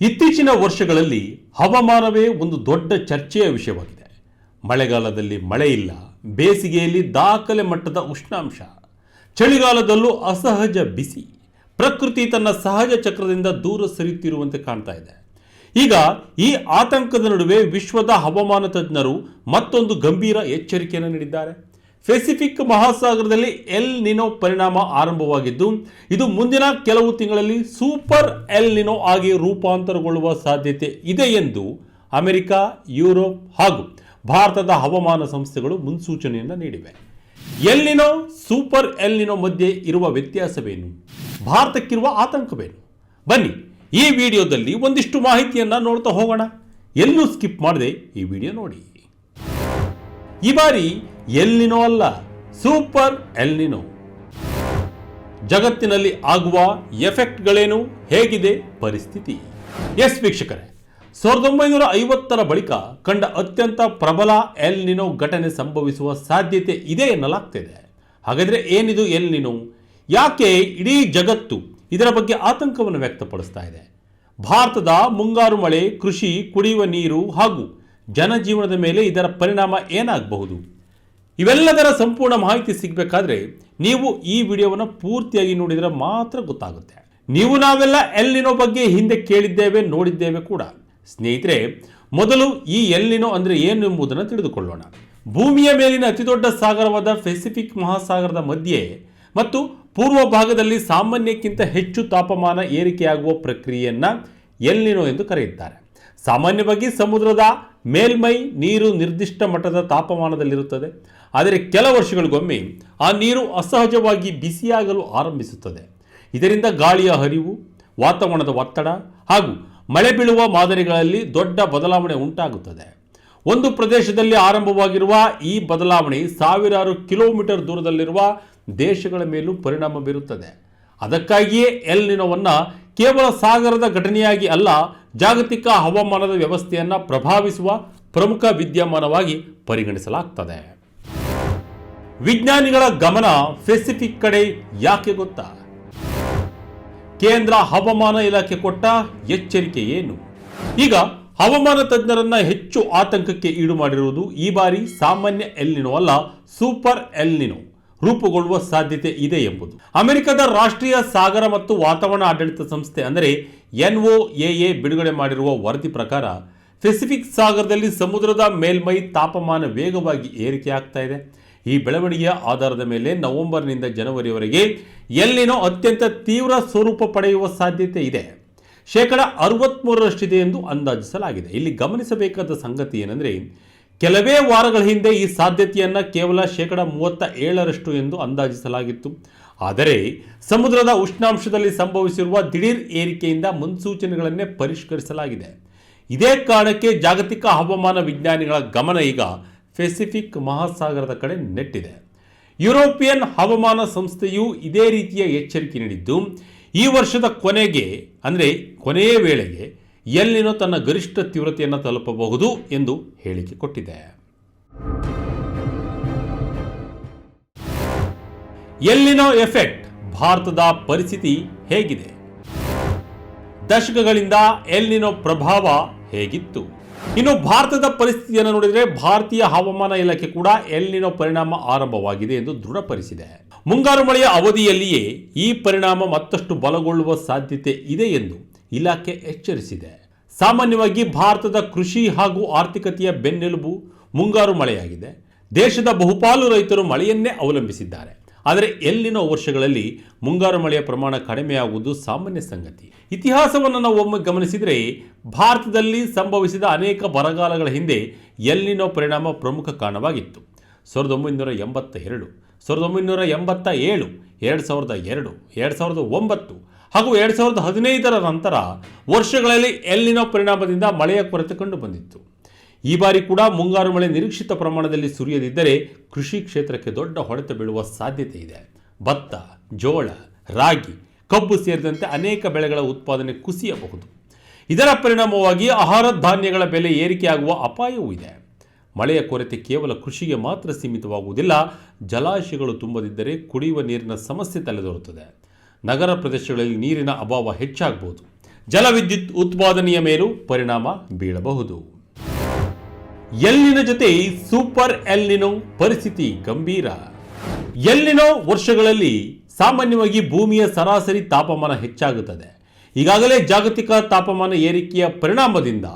ಇತ್ತೀಚಿನ ವರ್ಷಗಳಲ್ಲಿ ಹವಾಮಾನವೇ ಒಂದು ದೊಡ್ಡ ಚರ್ಚೆಯ ವಿಷಯವಾಗಿದೆ. ಮಳೆಗಾಲದಲ್ಲಿ ಮಳೆ ಇಲ್ಲ, ಬೇಸಿಗೆಯಲ್ಲಿ ದಾಖಲೆ ಮಟ್ಟದ ಉಷ್ಣಾಂಶ, ಚಳಿಗಾಲದಲ್ಲೂ ಅಸಹಜ ಬಿಸಿ. ಪ್ರಕೃತಿ ತನ್ನ ಸಹಜ ಚಕ್ರದಿಂದ ದೂರ ಸರಿಯುತ್ತಿರುವಂತೆ ಕಾಣ್ತಾ ಇದೆ. ಈಗ ಈ ಆತಂಕದ ನಡುವೆ ವಿಶ್ವದ ಹವಾಮಾನ ತಜ್ಞರು ಮತ್ತೊಂದು ಗಂಭೀರ ಎಚ್ಚರಿಕೆಯನ್ನು ನೀಡಿದ್ದಾರೆ. ಪೆಸಿಫಿಕ್ ಮಹಾಸಾಗರದಲ್ಲಿ ಎಲ್ ನಿನೋ ಪರಿಣಾಮ ಆರಂಭವಾಗಿದ್ದು, ಇದು ಮುಂದಿನ ಕೆಲವು ತಿಂಗಳಲ್ಲಿ ಸೂಪರ್ ಎಲ್ ನಿನೋ ಆಗಿ ರೂಪಾಂತರಗೊಳ್ಳುವ ಸಾಧ್ಯತೆ ಇದೆ ಎಂದು ಅಮೆರಿಕ, ಯುರೋಪ್ ಹಾಗೂ ಭಾರತದ ಹವಾಮಾನ ಸಂಸ್ಥೆಗಳು ಮುನ್ಸೂಚನೆಯನ್ನು ನೀಡಿವೆ. ಎಲ್ ನಿನೋ, ಸೂಪರ್ ಎಲ್ ನಿನೋ ಮಧ್ಯೆ ಇರುವ ವ್ಯತ್ಯಾಸವೇನು? ಭಾರತಕ್ಕಿರುವ ಆತಂಕವೇನು? ಬನ್ನಿ ಈ ವಿಡಿಯೋದಲ್ಲಿ ಒಂದಿಷ್ಟು ಮಾಹಿತಿಯನ್ನು ನೋಡ್ತಾ ಹೋಗೋಣ. ಎಲ್ಲೂ ಸ್ಕಿಪ್ ಮಾಡದೆ ಈ ವಿಡಿಯೋ ನೋಡಿ. ಈ ಬಾರಿ ಎಲ್ ನಿನೋ ಅಲ್ಲ, ಸೂಪರ್ ಎಲ್ ನಿನೋ. ಜಗತ್ತಿನಲ್ಲಿ ಆಗುವ ಎಫೆಕ್ಟ್ಗಳೇನು, ಹೇಗಿದೆ ಪರಿಸ್ಥಿತಿ? ಎಸ್ ವೀಕ್ಷಕರೇ, 1950ರ ಬಳಿಕ ಕಂಡ ಅತ್ಯಂತ ಪ್ರಬಲ ಎಲ್ ನಿನೋ ಘಟನೆ ಸಂಭವಿಸುವ ಸಾಧ್ಯತೆ ಇದೆ ಎನ್ನಲಾಗ್ತಿದೆ. ಹಾಗಾದರೆ ಏನಿದು ಎಲ್ ನಿನೋ? ಯಾಕೆ ಇಡೀ ಜಗತ್ತು ಇದರ ಬಗ್ಗೆ ಆತಂಕವನ್ನು ವ್ಯಕ್ತಪಡಿಸ್ತಾ ಇದೆ? ಭಾರತದ ಮುಂಗಾರು ಮಳೆ, ಕೃಷಿ, ಕುಡಿಯುವ ನೀರು ಹಾಗೂ ಜನಜೀವನದ ಮೇಲೆ ಇದರ ಪರಿಣಾಮ ಏನಾಗಬಹುದು? ಇವೆಲ್ಲದರ ಸಂಪೂರ್ಣ ಮಾಹಿತಿ ಸಿಗಬೇಕಾದ್ರೆ ನೀವು ಈ ವಿಡಿಯೋವನ್ನು ಪೂರ್ತಿಯಾಗಿ ನೋಡಿದರೆ ಮಾತ್ರ ಗೊತ್ತಾಗುತ್ತೆ. ನೀವು ನಾವೆಲ್ಲ ಎಲ್ ನಿನೋ ಬಗ್ಗೆ ಹಿಂದೆ ಕೇಳಿದ್ದೇವೆ, ನೋಡಿದ್ದೇವೆ ಕೂಡ. ಸ್ನೇಹಿತರೆ, ಮೊದಲು ಈ ಎಲ್ ನಿನೋ ಅಂದರೆ ಏನು ಎಂಬುದನ್ನು ತಿಳಿದುಕೊಳ್ಳೋಣ. ಭೂಮಿಯ ಮೇಲಿನ ಅತಿದೊಡ್ಡ ಸಾಗರವಾದ ಪೆಸಿಫಿಕ್ ಮಹಾಸಾಗರದ ಮಧ್ಯೆ ಮತ್ತು ಪೂರ್ವ ಭಾಗದಲ್ಲಿ ಸಾಮಾನ್ಯಕ್ಕಿಂತ ಹೆಚ್ಚು ತಾಪಮಾನ ಏರಿಕೆಯಾಗುವ ಪ್ರಕ್ರಿಯೆಯನ್ನು ಎಲ್ ನಿನೋ ಎಂದು ಕರೆಯುತ್ತಾರೆ. ಸಾಮಾನ್ಯವಾಗಿ ಸಮುದ್ರದ ಮೇಲ್ಮೈ ನೀರು ನಿರ್ದಿಷ್ಟ ಮಟ್ಟದ ತಾಪಮಾನದಲ್ಲಿರುತ್ತದೆ. ಆದರೆ ಕೆಲ ವರ್ಷಗಳಿಗೊಮ್ಮೆ ಆ ನೀರು ಅಸಹಜವಾಗಿ ಬಿಸಿಯಾಗಲು ಆರಂಭಿಸುತ್ತದೆ. ಇದರಿಂದ ಗಾಳಿಯ ಹರಿವು, ವಾತಾವರಣದ ಒತ್ತಡ ಹಾಗೂ ಮಳೆ ಬೀಳುವ ಮಾದರಿಗಳಲ್ಲಿ ದೊಡ್ಡ ಬದಲಾವಣೆ ಉಂಟಾಗುತ್ತದೆ. ಒಂದು ಪ್ರದೇಶದಲ್ಲಿ ಆರಂಭವಾಗಿರುವ ಈ ಬದಲಾವಣೆ ಸಾವಿರಾರು ಕಿಲೋಮೀಟರ್ ದೂರದಲ್ಲಿರುವ ದೇಶಗಳ ಮೇಲೂ ಪರಿಣಾಮ ಬೀರುತ್ತದೆ. ಅದಕ್ಕಾಗಿಯೇ ಎಲ್ ನಿನೋವನ್ನು ಕೇವಲ ಸಾಗರದ ಘಟನೆಯಾಗಿ ಅಲ್ಲ, ಜಾಗತಿಕ ಹವಾಮಾನದ ವ್ಯವಸ್ಥೆಯನ್ನು ಪ್ರಭಾವಿಸುವ ಪ್ರಮುಖ ವಿದ್ಯಮಾನವಾಗಿ ಪರಿಗಣಿಸಲಾಗ್ತದೆ. ವಿಜ್ಞಾನಿಗಳ ಗಮನ ಪೆಸಿಫಿಕ್ ಕಡೆ ಯಾಕೆ ಗೊತ್ತಾ? ಕೇಂದ್ರ ಹವಾಮಾನ ಇಲಾಖೆ ಕೊಟ್ಟ ಎಚ್ಚರಿಕೆ ಏನು? ಈಗ ಹವಾಮಾನ ತಜ್ಞರನ್ನ ಹೆಚ್ಚು ಆತಂಕಕ್ಕೆ ಈಡು ಮಾಡಿರುವುದು ಈ ಬಾರಿ ಸಾಮಾನ್ಯ ಎಲ್ ನಿನೋ ಅಲ್ಲ, ಸೂಪರ್ ಎಲ್ ನಿನೋ ರೂಪುಗೊಳ್ಳುವ ಸಾಧ್ಯತೆ ಇದೆ ಎಂಬುದು. ಅಮೆರಿಕದ ರಾಷ್ಟ್ರೀಯ ಸಾಗರ ಮತ್ತು ವಾತಾವರಣ ಆಡಳಿತ ಸಂಸ್ಥೆ ಅಂದರೆ NOAA ಬಿಡುಗಡೆ ಮಾಡಿರುವ ವರದಿ ಪ್ರಕಾರ ಪೆಸಿಫಿಕ್ ಸಾಗರದಲ್ಲಿ ಸಮುದ್ರದ ಮೇಲ್ಮೈ ತಾಪಮಾನ ವೇಗವಾಗಿ ಏರಿಕೆಯಾಗ್ತಾ ಇದೆ. ಈ ಬೆಳವಣಿಗೆಯ ಆಧಾರದ ಮೇಲೆ ನವೆಂಬರ್ನಿಂದ ಜನವರಿವರೆಗೆ ಎಲ್ ನಿನೋ ಅತ್ಯಂತ ತೀವ್ರ ಸ್ವರೂಪ ಪಡೆಯುವ ಸಾಧ್ಯತೆ ಇದೆ. 63% ಎಂದು ಅಂದಾಜಿಸಲಾಗಿದೆ. ಇಲ್ಲಿ ಗಮನಿಸಬೇಕಾದ ಸಂಗತಿ ಏನೆಂದರೆ, ಕೆಲವೇ ವಾರಗಳ ಹಿಂದೆ ಈ ಸಾಧ್ಯತೆಯನ್ನು ಕೇವಲ 37% ಎಂದು ಅಂದಾಜಿಸಲಾಗಿತ್ತು. ಆದರೆ ಸಮುದ್ರದ ಉಷ್ಣಾಂಶದಲ್ಲಿ ಸಂಭವಿಸಿರುವ ದಿಢೀರ್ ಏರಿಕೆಯಿಂದ ಮುನ್ಸೂಚನೆಗಳನ್ನೇ ಪರಿಷ್ಕರಿಸಲಾಗಿದೆ. ಇದೇ ಕಾರಣಕ್ಕೆ ಜಾಗತಿಕ ಹವಾಮಾನ ವಿಜ್ಞಾನಿಗಳ ಗಮನ ಈಗ ಪೆಸಿಫಿಕ್ ಮಹಾಸಾಗರದ ಕಡೆ ನೆಟ್ಟಿದೆ. ಯುರೋಪಿಯನ್ ಹವಾಮಾನ ಸಂಸ್ಥೆಯು ಇದೇ ರೀತಿಯ ಎಚ್ಚರಿಕೆ ನೀಡಿದ್ದು, ಈ ವರ್ಷದ ಕೊನೆಯ ವೇಳೆಗೆ ಎಲ್ ನಿನೋ ತನ್ನ ಗರಿಷ್ಠ ತೀವ್ರತೆಯನ್ನು ತಲುಪಬಹುದು ಎಂದು ಹೇಳಿಕೆ ಕೊಟ್ಟಿದೆ. ಎಲ್ ನಿನೋ ಎಫೆಕ್ಟ್, ಭಾರತದ ಪರಿಸ್ಥಿತಿ ಹೇಗಿದೆ? ದಶಕಗಳಿಂದ ಎಲ್ ನಿನೋ ಪ್ರಭಾವ ಹೇಗಿತ್ತು? ಇನ್ನು ಭಾರತದ ಪರಿಸ್ಥಿತಿಯನ್ನು ನೋಡಿದರೆ ಭಾರತೀಯ ಹವಾಮಾನ ಇಲಾಖೆ ಕೂಡ ಎಲ್ ನಿನೋ ಪರಿಣಾಮ ಆರಂಭವಾಗಿದೆ ಎಂದು ದೃಢಪಡಿಸಿದೆ. ಮುಂಗಾರು ಮಳೆಯ ಅವಧಿಯಲ್ಲಿಯೇ ಈ ಪರಿಣಾಮ ಮತ್ತಷ್ಟು ಬಲಗೊಳ್ಳುವ ಸಾಧ್ಯತೆ ಇದೆ ಎಂದು ಇಲಾಖೆ ಎಚ್ಚರಿಸಿದೆ. ಸಾಮಾನ್ಯವಾಗಿ ಭಾರತದ ಕೃಷಿ ಹಾಗೂ ಆರ್ಥಿಕತೆಯ ಬೆನ್ನೆಲುಬು ಮುಂಗಾರು ಮಳೆಯಾಗಿದೆ. ದೇಶದ ಬಹುಪಾಲು ರೈತರು ಮಳೆಯನ್ನೇ ಅವಲಂಬಿಸಿದ್ದಾರೆ. ಆದರೆ ಎಲ್ ನಿನೋ ವರ್ಷಗಳಲ್ಲಿ ಮುಂಗಾರು ಮಳೆಯ ಪ್ರಮಾಣ ಕಡಿಮೆಯಾಗುವುದು ಸಾಮಾನ್ಯ ಸಂಗತಿ. ಇತಿಹಾಸವನ್ನು ನಾವು ಒಮ್ಮೆ ಗಮನಿಸಿದರೆ ಭಾರತದಲ್ಲಿ ಸಂಭವಿಸಿದ ಅನೇಕ ಬರಗಾಲಗಳ ಹಿಂದೆ ಎಲ್ ನಿನೋ ಪರಿಣಾಮ ಪ್ರಮುಖ ಕಾರಣವಾಗಿತ್ತು. 1982, 1987, 2002, 2009 ಹಾಗೂ 2015ರ ನಂತರ ವರ್ಷಗಳಲ್ಲಿ ಎಲ್ ನಿನೋ ಪರಿಣಾಮದಿಂದ ಮಳೆಯ ಕೊರತೆ ಕಂಡು ಬಂದಿತ್ತು. ಈ ಬಾರಿ ಕೂಡ ಮುಂಗಾರು ಮಳೆ ನಿರೀಕ್ಷಿತ ಪ್ರಮಾಣದಲ್ಲಿ ಸುರಿಯದಿದ್ದರೆ ಕೃಷಿ ಕ್ಷೇತ್ರಕ್ಕೆ ದೊಡ್ಡ ಹೊಡೆತ ಬೀಳುವ ಸಾಧ್ಯತೆ ಇದೆ. ಭತ್ತ, ಜೋಳ, ರಾಗಿ, ಕಬ್ಬು ಸೇರಿದಂತೆ ಅನೇಕ ಬೆಳೆಗಳ ಉತ್ಪಾದನೆ ಕುಸಿಯಬಹುದು. ಇದರ ಪರಿಣಾಮವಾಗಿ ಆಹಾರ ಧಾನ್ಯಗಳ ಬೆಲೆ ಏರಿಕೆಯಾಗುವ ಅಪಾಯವೂ ಇದೆ. ಮಳೆಯ ಕೊರತೆ ಕೇವಲ ಕೃಷಿಗೆ ಮಾತ್ರ ಸೀಮಿತವಾಗುವುದಿಲ್ಲ. ಜಲಾಶಯಗಳು ತುಂಬದಿದ್ದರೆ ಕುಡಿಯುವ ನೀರಿನ ಸಮಸ್ಯೆ ತಲೆದೋರುತ್ತದೆ. ನಗರ ಪ್ರದೇಶಗಳಲ್ಲಿ ನೀರಿನ ಅಭಾವ ಹೆಚ್ಚಾಗಬಹುದು. ಜಲವಿದ್ಯುತ್ ಉತ್ಪಾದನೆಯ ಮೇಲೂ ಪರಿಣಾಮ ಬೀಳಬಹುದು. ಎಲ್ನಿನೋ ಜೊತೆ ಸೂಪರ್ ಎಲ್ನಿನೋ ಪರಿಸ್ಥಿತಿ ಗಂಭೀರ. ಎಲ್ನಿನೋ ವರ್ಷಗಳಲ್ಲಿ ಸಾಮಾನ್ಯವಾಗಿ ಭೂಮಿಯ ಸರಾಸರಿ ತಾಪಮಾನ ಹೆಚ್ಚಾಗುತ್ತದೆ. ಈಗಾಗಲೇ ಜಾಗತಿಕ ತಾಪಮಾನ ಏರಿಕೆಯ ಪರಿಣಾಮದಿಂದ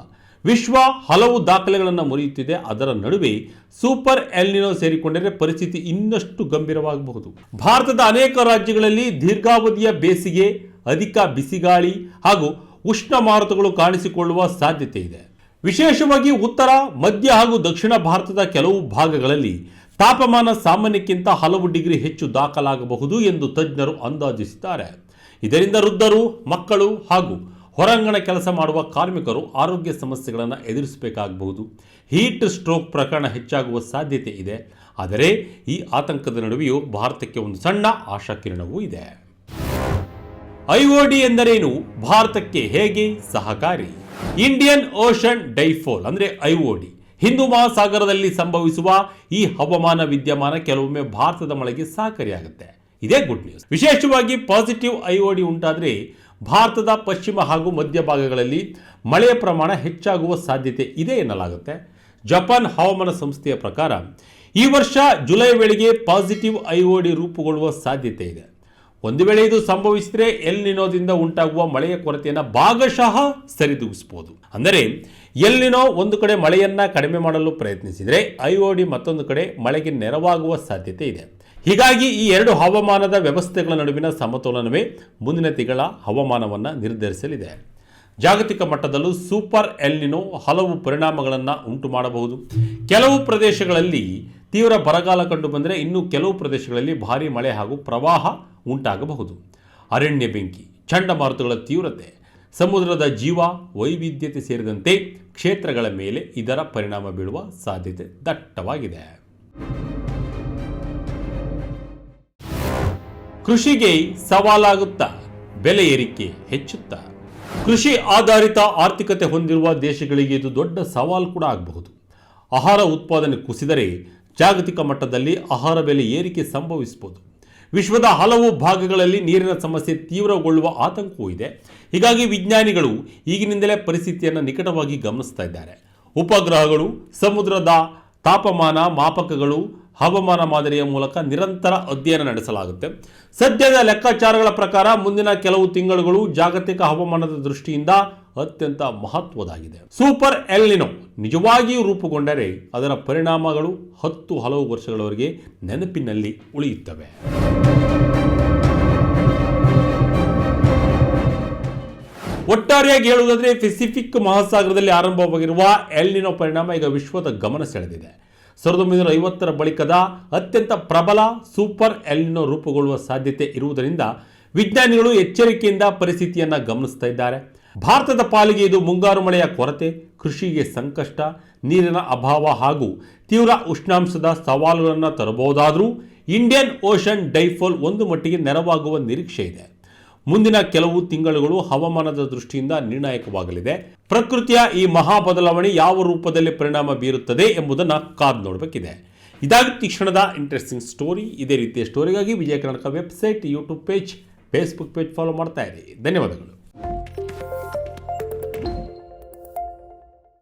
ವಿಶ್ವ ಹಲವು ದಾಖಲೆಗಳನ್ನು ಮುರಿಯುತ್ತಿದೆ. ಅದರ ನಡುವೆ ಸೂಪರ್ ಎಲ್ನಿನೋ ಸೇರಿಕೊಂಡರೆ ಪರಿಸ್ಥಿತಿ ಇನ್ನಷ್ಟು ಗಂಭೀರವಾಗಬಹುದು. ಭಾರತದ ಅನೇಕ ರಾಜ್ಯಗಳಲ್ಲಿ ದೀರ್ಘಾವಧಿಯ ಬೇಸಿಗೆ, ಅಧಿಕ ಬಿಸಿಗಾಳಿ ಹಾಗೂ ಉಷ್ಣ ಮಾರುತಗಳು ಕಾಣಿಸಿಕೊಳ್ಳುವ ಸಾಧ್ಯತೆ ಇದೆ. ವಿಶೇಷವಾಗಿ ಉತ್ತರ, ಮಧ್ಯ ಹಾಗೂ ದಕ್ಷಿಣ ಭಾರತದ ಕೆಲವು ಭಾಗಗಳಲ್ಲಿ ತಾಪಮಾನ ಸಾಮಾನ್ಯಕ್ಕಿಂತ ಹಲವು ಡಿಗ್ರಿ ಹೆಚ್ಚು ದಾಖಲಾಗಬಹುದು ಎಂದು ತಜ್ಞರು ಅಂದಾಜಿಸಿದ್ದಾರೆ. ಇದರಿಂದ ವೃದ್ಧರು, ಮಕ್ಕಳು ಹಾಗೂ ಹೊರಾಂಗಣ ಕೆಲಸ ಮಾಡುವ ಕಾರ್ಮಿಕರು ಆರೋಗ್ಯ ಸಮಸ್ಯೆಗಳನ್ನು ಎದುರಿಸಬೇಕಾಗಬಹುದು. ಹೀಟ್ ಸ್ಟ್ರೋಕ್ ಪ್ರಕರಣ ಹೆಚ್ಚಾಗುವ ಸಾಧ್ಯತೆ ಇದೆ. ಆದರೆ ಈ ಆತಂಕದ ನಡುವೆಯೂ ಭಾರತಕ್ಕೆ ಒಂದು ಸಣ್ಣ ಆಶಾಕಿರಣವೂ ಇದೆ. ಐಒಡಿ ಎಂದರೇನು? ಭಾರತಕ್ಕೆ ಹೇಗೆ ಸಹಕಾರಿ? ಇಂಡಿಯನ್ ಓಷನ್ ಡೈಪೋಲ್ ಅಂದರೆ ಐಒಡಿ ಹಿಂದೂ ಮಹಾಸಾಗರದಲ್ಲಿ ಸಂಭವಿಸುವ ಈ ಹವಾಮಾನ ವಿದ್ಯಮಾನ ಕೆಲವೊಮ್ಮೆ ಭಾರತದ ಮಳೆಗೆ ಸಹಕಾರಿಯಾಗುತ್ತೆ. ಇದೇ ಗುಡ್ ನ್ಯೂಸ್. ವಿಶೇಷವಾಗಿ ಪಾಸಿಟಿವ್ ಐಒಡಿ ಉಂಟಾದರೆ ಭಾರತದ ಪಶ್ಚಿಮ ಹಾಗೂ ಮಧ್ಯ ಭಾಗಗಳಲ್ಲಿ ಮಳೆಯ ಪ್ರಮಾಣ ಹೆಚ್ಚಾಗುವ ಸಾಧ್ಯತೆ ಇದೆ ಎನ್ನಲಾಗುತ್ತೆ. ಜಪಾನ್ ಹವಾಮಾನ ಸಂಸ್ಥೆಯ ಪ್ರಕಾರ ಈ ವರ್ಷ ಜುಲೈ ವೇಳೆಗೆ ಪಾಸಿಟಿವ್ ಐಒಡಿ ರೂಪುಗೊಳ್ಳುವ ಸಾಧ್ಯತೆ ಇದೆ. ಒಂದು ವೇಳೆ ಇದು ಸಂಭವಿಸಿದರೆ ಎಲ್ನಿನೋದಿಂದ ಉಂಟಾಗುವ ಮಳೆಯ ಕೊರತೆಯನ್ನು ಭಾಗಶಃ ಸರಿದೂಗಿಸಬಹುದು. ಅಂದರೆ ಎಲ್ನಿನೋ ಒಂದು ಕಡೆ ಮಳೆಯನ್ನ ಕಡಿಮೆ ಮಾಡಲು ಪ್ರಯತ್ನಿಸಿದರೆ ಐಒಡಿ ಮತ್ತೊಂದು ಕಡೆ ಮಳೆಗೆ ನೆರವಾಗುವ ಸಾಧ್ಯತೆ ಇದೆ. ಹೀಗಾಗಿ ಈ ಎರಡು ಹವಾಮಾನದ ವ್ಯವಸ್ಥೆಗಳ ನಡುವಿನ ಸಮತೋಲನವೇ ಮುಂದಿನ ತಿಂಗಳ ಹವಾಮಾನವನ್ನು ನಿರ್ಧರಿಸಲಿದೆ. ಜಾಗತಿಕ ಮಟ್ಟದಲ್ಲೂ ಸೂಪರ್ ಎಲ್ನಿನೋ ಹಲವು ಪರಿಣಾಮಗಳನ್ನು ಉಂಟು ಮಾಡಬಹುದು. ಕೆಲವು ಪ್ರದೇಶಗಳಲ್ಲಿ ತೀವ್ರ ಬರಗಾಲ ಕಂಡು ಬಂದರೆ ಇನ್ನು ಕೆಲವು ಪ್ರದೇಶಗಳಲ್ಲಿ ಭಾರೀ ಮಳೆ ಹಾಗೂ ಪ್ರವಾಹ ಉಂಟಾಗಬಹುದು. ಅರಣ್ಯ ಬೆಂಕಿ, ಚಂಡಮಾರುತಗಳ ತೀವ್ರತೆ, ಸಮುದ್ರದ ಜೀವ ವೈವಿಧ್ಯತೆ ಸೇರಿದಂತೆ ಕ್ಷೇತ್ರಗಳ ಮೇಲೆ ಇದರ ಪರಿಣಾಮ ಬೀಳುವ ಸಾಧ್ಯತೆ ದಟ್ಟವಾಗಿದೆ. ಕೃಷಿಗೆ ಸವಾಲಾಗುತ್ತಾ ಬೆಲೆ ಏರಿಕೆ ಹೆಚ್ಚುತ್ತಾ? ಕೃಷಿ ಆಧಾರಿತ ಆರ್ಥಿಕತೆ ಹೊಂದಿರುವ ದೇಶಗಳಿಗೆ ಇದು ದೊಡ್ಡ ಸವಾಲು ಕೂಡ ಆಗಬಹುದು. ಆಹಾರ ಉತ್ಪಾದನೆ ಕುಸಿದರೆ ಜಾಗತಿಕ ಮಟ್ಟದಲ್ಲಿ ಆಹಾರ ಬೆಲೆ ಏರಿಕೆ ಸಂಭವಿಸಬಹುದು. ವಿಶ್ವದ ಹಲವು ಭಾಗಗಳಲ್ಲಿ ನೀರಿನ ಸಮಸ್ಯೆ ತೀವ್ರಗೊಳ್ಳುವ ಆತಂಕವೂ ಇದೆ. ಹೀಗಾಗಿ ವಿಜ್ಞಾನಿಗಳು ಈಗಿನಿಂದಲೇ ಪರಿಸ್ಥಿತಿಯನ್ನು ನಿಕಟವಾಗಿ ಗಮನಿಸ್ತಾ ಇದ್ದಾರೆ. ಉಪಗ್ರಹಗಳು, ಸಮುದ್ರದ ತಾಪಮಾನ ಮಾಪಕಗಳು, ಹವಾಮಾನ ಮಾದರಿಯ ಮೂಲಕ ನಿರಂತರ ಅಧ್ಯಯನ ನಡೆಸಲಾಗುತ್ತೆ. ಸದ್ಯದ ಲೆಕ್ಕಾಚಾರಗಳ ಪ್ರಕಾರ ಮುಂದಿನ ಕೆಲವು ತಿಂಗಳುಗಳು ಜಾಗತಿಕ ಹವಾಮಾನದ ದೃಷ್ಟಿಯಿಂದ ಅತ್ಯಂತ ಮಹತ್ವದಾಗಿದೆ. ಸೂಪರ್ ಎಲ್ನಿನೋ ನಿಜವಾಗಿಯೂ ರೂಪುಗೊಂಡರೆ ಅದರ ಪರಿಣಾಮಗಳು ಹಲವು ವರ್ಷಗಳವರೆಗೆ ನೆನಪಿನಲ್ಲಿ ಉಳಿಯುತ್ತವೆ. ಒಟ್ಟಾರೆಯಾಗಿ ಹೇಳುವುದಾದರೆ ಪೆಸಿಫಿಕ್ ಮಹಾಸಾಗರದಲ್ಲಿ ಆರಂಭವಾಗಿರುವ ಎಲ್ನಿನೋ ಪರಿಣಾಮ ಈಗ ವಿಶ್ವದ ಗಮನ ಸೆಳೆದಿದೆ. 1950ರ ಬಳಿಕದ ಅತ್ಯಂತ ಪ್ರಬಲ ಸೂಪರ್ ಎಲ್ನಿನೋ ರೂಪುಗೊಳ್ಳುವ ಸಾಧ್ಯತೆ ಇರುವುದರಿಂದ ವಿಜ್ಞಾನಿಗಳು ಎಚ್ಚರಿಕೆಯಿಂದ ಪರಿಸ್ಥಿತಿಯನ್ನು ಗಮನಿಸ್ತಾ ಇದ್ದಾರೆ. ಭಾರತದ ಪಾಲಿಗೆ ಇದು ಮುಂಗಾರು ಮಳೆಯ ಕೊರತೆ, ಕೃಷಿಗೆ ಸಂಕಷ್ಟ, ನೀರಿನ ಅಭಾವ ಹಾಗೂ ತೀವ್ರ ಉಷ್ಣಾಂಶದ ಸವಾಲುಗಳನ್ನು ತರಬಹುದಾದರೂ ಇಂಡಿಯನ್ ಓಷನ್ ಡೈಪೋಲ್ ಒಂದು ಮಟ್ಟಿಗೆ ನೆರವಾಗುವ ನಿರೀಕ್ಷೆ ಇದೆ. ಮುಂದಿನ ಕೆಲವು ತಿಂಗಳುಗಳು ಹವಾಮಾನದ ದೃಷ್ಟಿಯಿಂದ ನಿರ್ಣಾಯಕವಾಗಲಿದೆ. ಪ್ರಕೃತಿಯ ಈ ಮಹಾ ಬದಲಾವಣೆ ಯಾವ ರೂಪದಲ್ಲಿ ಪರಿಣಾಮ ಬೀರುತ್ತದೆ ಎಂಬುದನ್ನು ಕಾದು ನೋಡಬೇಕಿದೆ. ಇದಾಗಿತ್ತು ಈ ಕ್ಷಣದ ಇಂಟ್ರೆಸ್ಟಿಂಗ್ ಸ್ಟೋರಿ. ಇದೇ ರೀತಿಯ ಸ್ಟೋರಿಗಾಗಿ Vijaya Karnataka website, YouTube page, Facebook page follow ಮಾಡ್ತಾ ಇರಿ. ಧನ್ಯವಾದಗಳು.